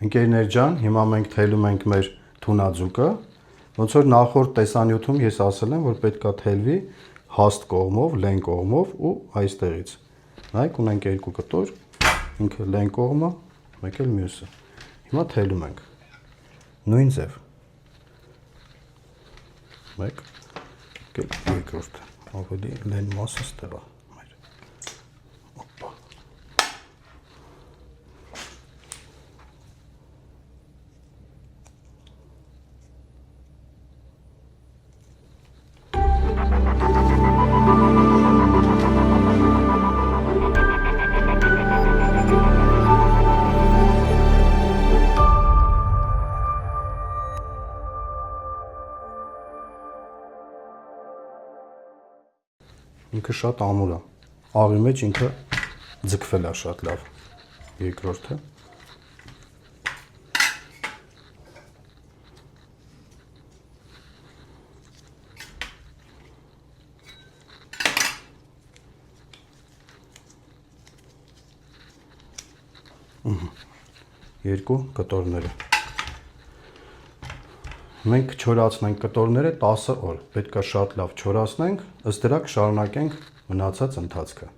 Ընկերներ ջան, հիմա մենք թելում ենք մեր թունաձուկը, ոնց որ նախորդ տեսանյութում ես ասել եմ, որ պետքա թելվի հաստ կողմով, լեն կողմով ու այստեղից։ Նայեք, ունենք երկու կտոր, ինքը լեն կողմը, մեկ էլ մյուսը։ Հիմա թելում ենք։ Նույն ձև։ Մեկ, երկրորդը, ավելի լեն մասը ստեղա։ Ինքը շատ ամուր է, աղի մեջ ինքը ձգվել է շատ լավ, երկրորդը, երկու կտորները, մենք չորացնենք կտորները 10 օր, պետք է շատ լավ չորացնենք, ըստ դրա կշարունակենք մնացած ընթացքը։